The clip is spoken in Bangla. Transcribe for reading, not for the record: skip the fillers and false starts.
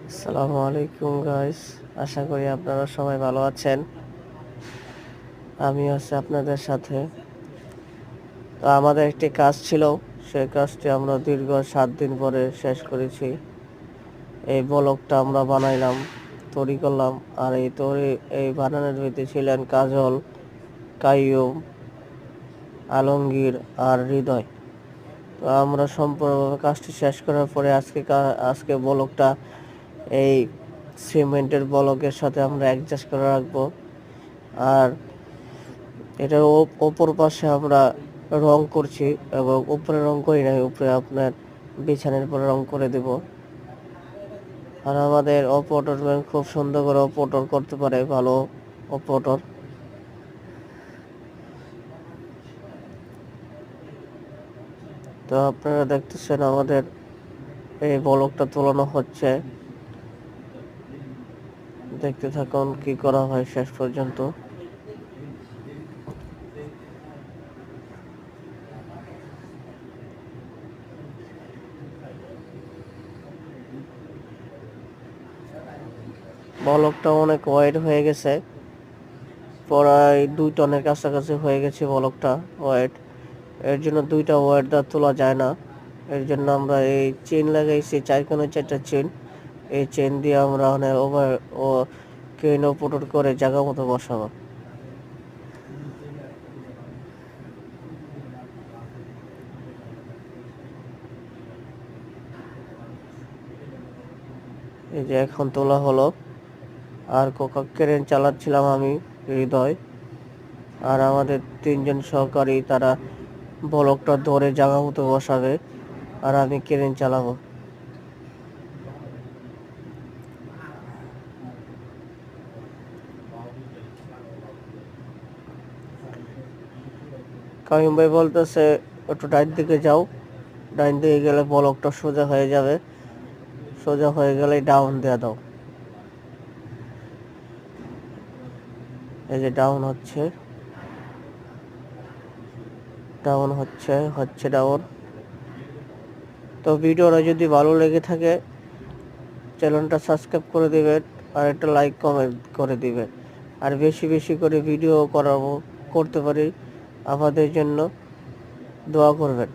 আসসালামু আলাইকুম গাইস, আশা করি আপনারা সবাই ভালো আছেন। আমি আছি আপনাদের সাথে। তো আমাদের একটি কাজ ছিল, সেই কাজটি আমরা দীর্ঘ 7 দিন পরে শেষ করেছি। এই ব্লগটা আমরা বানাইলাম, তৈরি করলাম। আর এই বানানোর ভিতরে ছিলেন কাজল, কাইয়ুম, আলমগীর আর হৃদয়। তো আমরা সম্পূর্ণভাবে কাজটি শেষ করার পরে আজকে ব্লগটা এই সিমেন্টের ব্লকের সাথে আমরা অ্যাডজাস্ট করে রাখবো। আর এটার ওপর পাশে আমরা রং করছি, এবং উপরে রং করি নাই, উপরে আপনার বিছানার পরে রং করে দেব। আর আমাদের অপারেটর ম্যান খুব সুন্দর করে অপারেটর করতে পারে, ভালো অপারেটর। তো আপনারা দেখতেছেন আমাদের এই ব্লকটা তোলানো হচ্ছে, দেখতে থাকুন কি করা হয় শেষ পর্যন্ত। ব্লকটা অনেক ওয়াইড হয়ে গেছে, প্রায় 2 টনের কাছাকাছি হয়ে গেছে ব্লকটা ওয়েট। এর জন্য 2টা ওয়েট দা তোলা যায় না। এর জন্য আমরা এই চেন লাগাইছি, 4 চেন। এই চেন দিয়ে আমরা ওভার ও ক্রেন ওপর করে জায়গা মতো বসাবো। এই যে এখন তোলা হলো। আর ক্রেন চালাচ্ছিলাম আমি, হৃদয়। আর আমাদের 3জন সহকারী, তারা ব্লকটা ধরে জায়গা মতো বসাবে, আর আমি ক্রেন চালাবো। কামিম ভাই বলতেছে একটু ডাইন দিকে যাও, ডাইন দিকে গেলে ব্লকটা সোজা হয়ে যাবে, সোজা হয়ে গেলেই ডাউন দিয়ে দাও। এই যে ডাউন হচ্ছে, ডাউন হচ্ছে ডাউন। তো ভিডিওটা যদি ভালো লেগে থাকে চ্যানেলটা সাবস্ক্রাইব করে দিবেন, আর একটা লাইক কমেন্ট করে দিবেন। আর বেশি বেশি করে ভিডিও করতে পারি, আমাদের জন্য দোয়া করবেন।